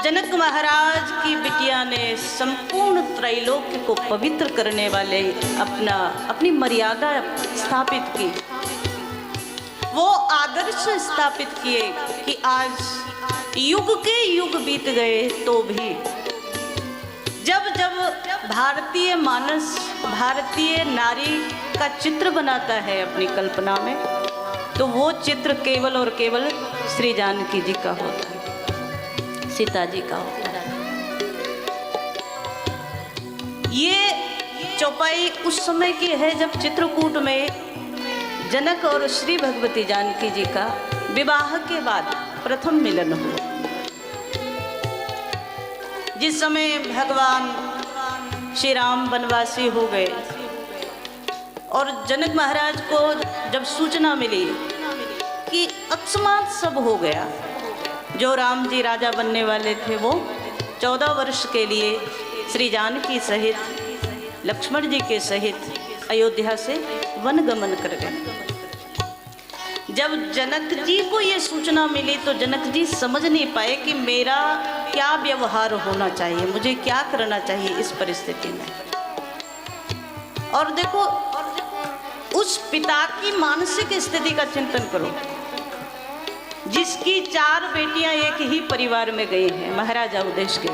जनक महाराज की बिटिया ने संपूर्ण त्रैलोक्य को पवित्र करने वाले अपनी मर्यादा स्थापित की, वो आदर्श स्थापित किए कि आज युग के युग बीत गए तो भी जब जब भारतीय मानस भारतीय नारी का चित्र बनाता है अपनी कल्पना में, तो वो चित्र केवल और केवल श्री जानकी जी का होता है, सीता जी का होता है। ये चौपाई उस समय की है जब चित्रकूट में जनक और श्री भगवती जानकी जी का विवाह के बाद प्रथम मिलन हुआ। जिस समय भगवान श्री राम वनवासी हो गए और जनक महाराज को जब सूचना मिली कि अकस्मात सब हो गया, जो राम जी राजा बनने वाले थे वो 14 वर्ष के लिए श्री जानकी सहित लक्ष्मण जी के सहित अयोध्या से वनगमन कर गए। जब जनक जी को ये सूचना मिली तो जनक जी समझ नहीं पाए कि मेरा क्या व्यवहार होना चाहिए, मुझे क्या करना चाहिए इस परिस्थिति में। और देखो, उस पिता की मानसिक स्थिति का चिंतन करो जिसकी 4 बेटियां एक ही परिवार में गई हैं, महाराजा उदेश के।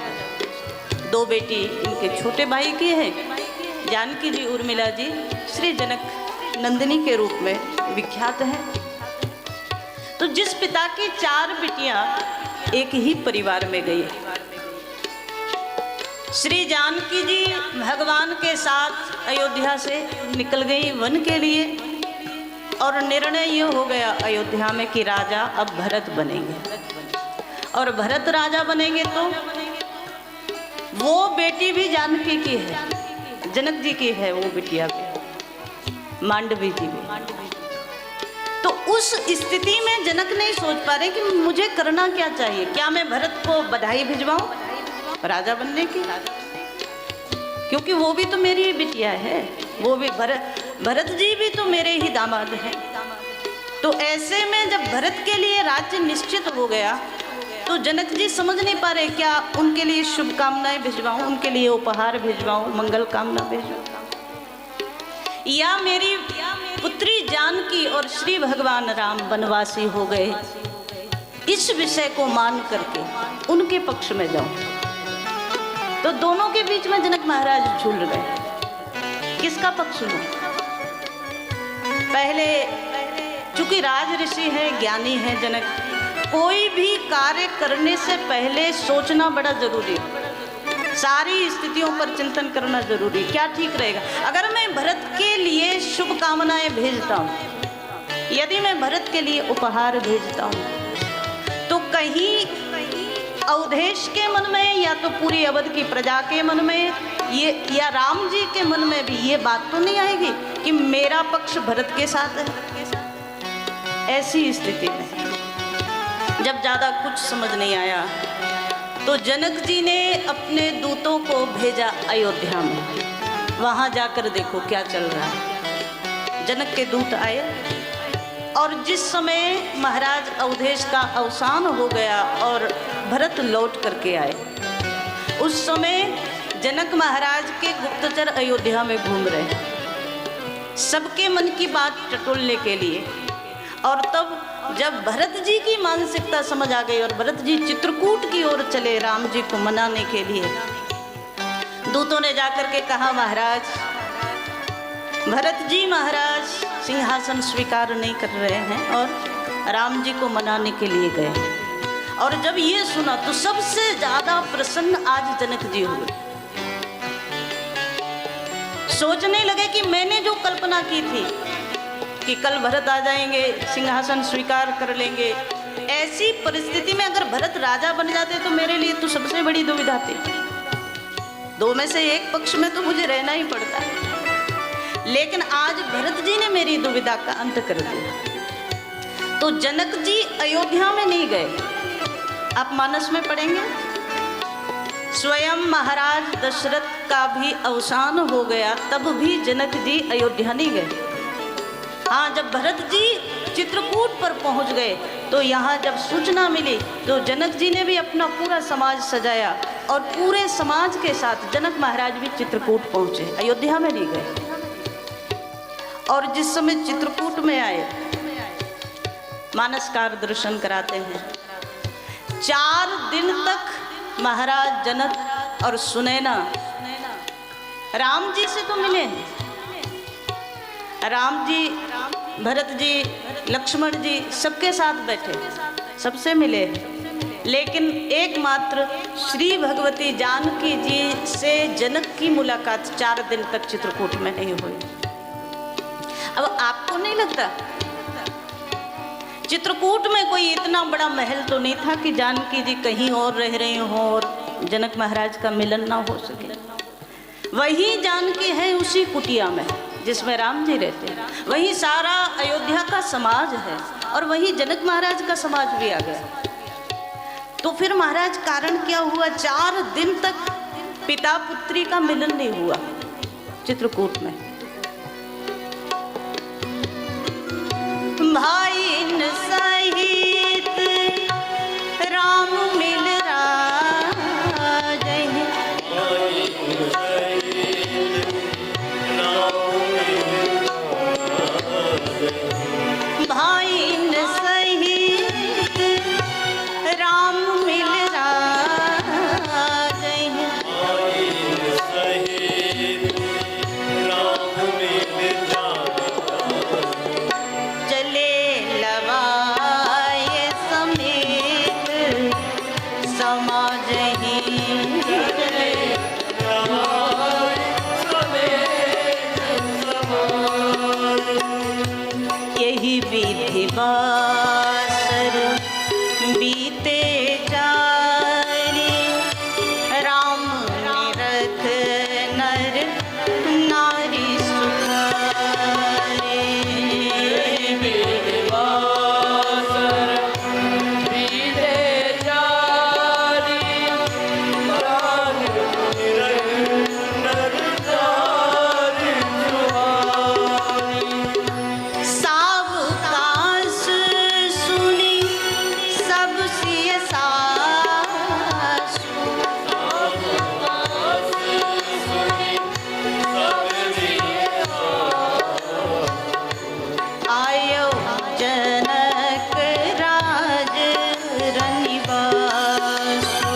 2 बेटी इनके छोटे भाई की हैं, जानकी जी उर्मिला जी श्री जनक नंदिनी के रूप में विख्यात हैं। तो जिस पिता की 4 बेटियां एक ही परिवार में गई, श्री जानकी जी भगवान के साथ अयोध्या से निकल गई वन के लिए, और निर्णय ये हो गया अयोध्या में कि राजा अब भरत बनेंगे, और भरत राजा बनेंगे तो वो बेटी भी जानकी की है, जनक जी की है वो बिटिया भी, मांडवी जी भी। तो उस स्थिति में जनक नहीं सोच पा रहे कि मुझे करना क्या चाहिए, क्या मैं भरत को बधाई भिजवाऊं राजा बनने की, क्योंकि वो भी तो मेरी बिटिया है, वो भी भरत जी भी तो मेरे ही दामाद हैं। तो ऐसे में जब भरत के लिए राज्य निश्चित हो गया तो जनक जी समझ नहीं पा रहे क्या उनके लिए शुभकामनाएं भिजवाऊं, उनके लिए उपहार भिजवाऊं, मंगल कामना भिजवाऊं, या मेरी पुत्री जानकी और श्री भगवान राम वनवासी हो गए, इस विषय को मान करके उनके पक्ष में जाऊं। तो दोनों के बीच में जनक महाराज झूल गए, किसका पक्ष लूं। पहले चूंकि राज ऋषि है, ज्ञानी है जनक, कोई भी कार्य करने से पहले सोचना बड़ा जरूरी है, सारी स्थितियों पर चिंतन करना जरूरी। क्या ठीक रहेगा अगर मैं भरत के लिए शुभकामनाएं भेजता हूँ, यदि मैं भरत के लिए उपहार भेजता हूँ, तो कहीं अवधेश के मन में या तो पूरी अवध की प्रजा के मन में ये, या राम जी के मन में भी ये बात तो नहीं आएगी कि मेरा पक्ष भरत के साथ है। ऐसी स्थिति में जब ज़्यादा कुछ समझ नहीं आया तो जनक जी ने अपने दूतों को भेजा अयोध्या में, वहाँ जाकर देखो क्या चल रहा है। जनक के दूत आए और जिस समय महाराज अवधेश का अवसान हो गया और भरत लौट करके आए, उस समय जनक महाराज के गुप्तचर अयोध्या में घूम रहे, सबके मन की बात टटोलने के लिए। और तब जब भरत जी की मानसिकता समझ आ गई और भरत जी चित्रकूट की ओर चले राम जी को मनाने के लिए, दूतों ने जाकर के कहा महाराज, भरत जी महाराज सिंहासन स्वीकार नहीं कर रहे हैं और राम जी को मनाने के लिए गए। और जब ये सुना तो सबसे ज्यादा प्रसन्न आज जनक जी हुए, सोचने लगे कि मैंने जो कल्पना की थी कि कल भरत आ जाएंगे, सिंहासन स्वीकार कर लेंगे, ऐसी परिस्थिति में अगर भरत राजा बन जाते तो मेरे लिए तो सबसे बड़ी दुविधा थी। 2 में से एक पक्ष में तो मुझे रहना ही पड़ता है, लेकिन आज भरत जी ने मेरी दुविधा का अंत कर दिया। तो जनक जी अयोध्या में नहीं गए, आप मानस में पढ़ेंगे, स्वयं महाराज दशरथ का भी अवसान हो गया तब भी जनक जी अयोध्या नहीं गए। हाँ, जब भरत जी चित्रकूट पर पहुंच गए तो यहाँ जब सूचना मिली तो जनक जी ने भी अपना पूरा समाज सजाया और पूरे समाज के साथ जनक महाराज भी चित्रकूट पहुंचे, अयोध्या में नहीं गए। और जिस समय चित्रकूट में आए, मानसकार दर्शन कराते हैं, 4 दिन तक महाराज जनक और सुनैना राम जी से तो मिले हैं, राम जी, भरत जी, लक्ष्मण जी सबके साथ बैठे, सबसे मिले, लेकिन एकमात्र श्री भगवती जानकी जी से जनक की मुलाकात 4 दिन तक चित्रकूट में नहीं हुई। अब आपको नहीं लगता चित्रकूट में कोई इतना बड़ा महल तो नहीं था कि जानकी जी कहीं और रह रही हो और जनक महाराज का मिलन ना हो सके? वही जानकी है उसी कुटिया में जिसमें राम जी रहते हैं, वही सारा अयोध्या का समाज है और वही जनक महाराज का समाज भी आ गया। तो फिर महाराज कारण क्या हुआ? 4 दिन तक पिता पुत्री का मिलन नहीं हुआ चित्रकूट में। भाई न सहित राम मिल राजहि, भाई न सहित राम मिल राजहि, चले लवाए समेत समाजहि, यही विधि बासर बीते जारी, राम निरख नर नारी सुखारे, सावकाश सुनी सब सिय सासु, आयो जनक राज रनिवासु,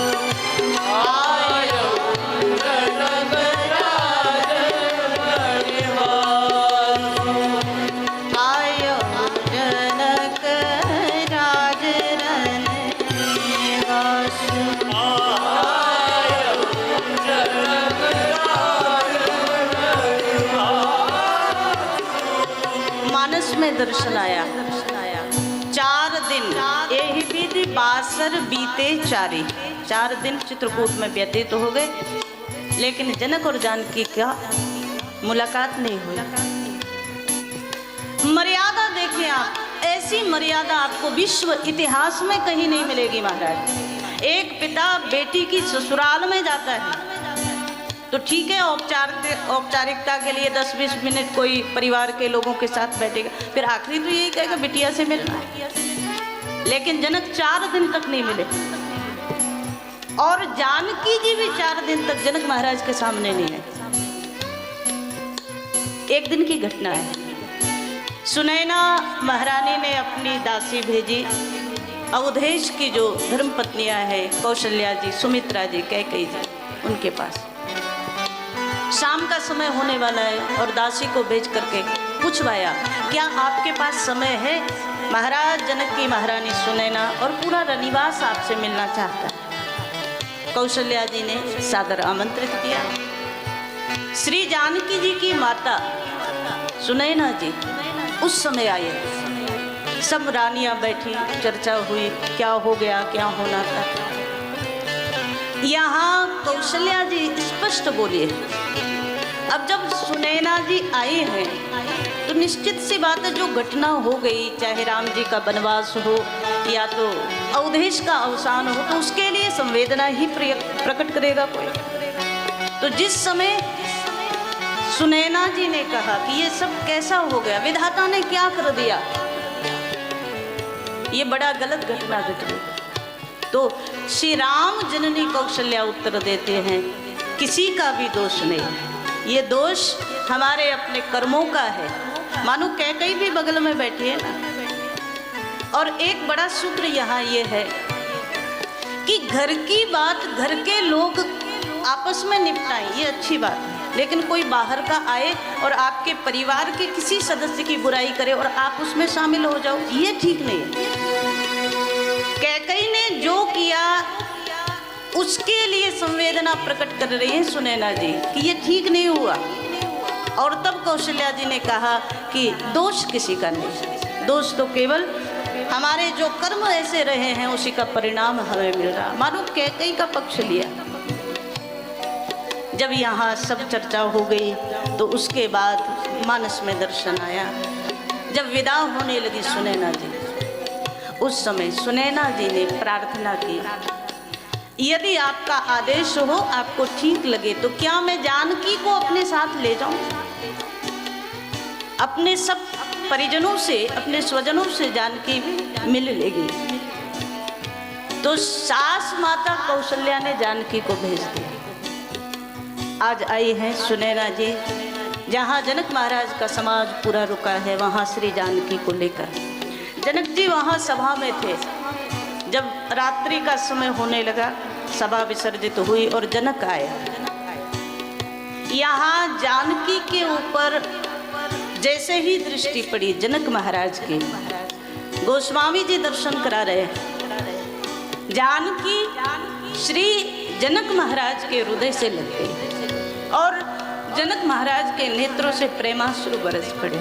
आयो जनक राज रनिवासु, आयो जनक राज रनिवासु, मानस में दर्शन आया। 4 दिन यही विधि बासर बीते चारी, 4 दिन चित्रकूट में व्यतीत हो गए, लेकिन जनक और जानकी का मुलाकात नहीं हुई। मर्यादा देखें आप, ऐसी मर्यादा आपको विश्व इतिहास में कहीं नहीं मिलेगी महाराज। एक पिता बेटी की ससुराल में जाता है तो ठीक है, औपचारिकता के लिए 10-20 मिनट कोई परिवार के लोगों के साथ बैठेगा, फिर आखिरी तो यही कहेगा बिटिया से मिलना है। लेकिन जनक 4 दिन तक नहीं मिले और जानकी जी भी 4 दिन तक जनक महाराज के सामने नहीं है। एक दिन की घटना है, सुनैना महारानी ने अपनी दासी भेजी, अवधेश की जो धर्मपत्नियां हैं, कौशल्या जी, सुमित्रा जी, कैकेयी जी, उनके पास। शाम का समय होने वाला है और दासी को भेज करके पूछवाया, क्या आपके पास समय है? महाराज जनक की महारानी सुनैना और पूरा रनिवास आपसे मिलना चाहता है। कौशल्या जी ने सादर आमंत्रित किया। श्री जानकी जी की माता सुनैना जी उस समय आए, सब रानियां बैठी, चर्चा हुई, क्या हो गया, क्या होना था। यहाँ कौशल्या जी स्पष्ट बोली, अब जब सुनैना जी आई हैं तो निश्चित सी बात है, जो घटना हो गई, चाहे राम जी का वनवास हो या तो अवधेश का अवसान हो, तो उसके लिए संवेदना ही प्रकट करेगा कोई। तो जिस समय सुनैना जी ने कहा कि ये सब कैसा हो गया, विधाता ने क्या कर दिया, ये बड़ा गलत घटना घट गई। तो श्री राम जननी कौशल्या उत्तर देते हैं, किसी का भी दोष नहीं है, ये दोष हमारे अपने कर्मों का है। मानो कैकई भी बगल में बैठी है ना। और एक बड़ा सूत्र यहाँ ये है कि घर की बात घर के लोग आपस में निपटाएं, ये अच्छी बात है। लेकिन कोई बाहर का आए और आपके परिवार के किसी सदस्य की बुराई करे और आप उसमें शामिल हो जाओ, ये ठीक नहीं है। कैकई ने जो किया उसके लिए संवेदना प्रकट कर रही है सुनैना जी कि ये ठीक नहीं हुआ। और तब कौशल्या जी ने कहा कि दोष किसी का नहीं, दोष तो केवल हमारे जो कर्म ऐसे रहे हैं उसी का परिणाम हमें मिल रहा। मानो कैकई का पक्ष लिया। जब यहाँ सब चर्चा हो गई तो उसके बाद मानस में दर्शन आया। जब विदा होने लगी सुनैना जी, उस समय सुनैना जी ने प्रार्थना की, यदि आपका आदेश हो, आपको ठीक लगे तो क्या मैं जानकी को अपने साथ ले जाऊं? अपने सब परिजनों से, अपने स्वजनों से जानकी मिल लेगी। तो सास माता कौशल्या ने जानकी को भेज दिया। आज आई हैं सुनैना जी, जहाँ जनक महाराज का समाज पूरा रुका है, वहाँ श्री जानकी को लेकर। जनक जी वहाँ सभा में थे। जब रात्रि का समय होने लगा, सभा विसर्जित हुई और जनक आया। यहाँ जानकी के ऊपर जैसे ही दृष्टि पड़ी जनक महाराज की, गोस्वामी जी दर्शन करा रहे हैं, जानकी श्री जनक महाराज के हृदय से लग गई और जनक महाराज के नेत्रों से प्रेमाश्रु बरस पड़े।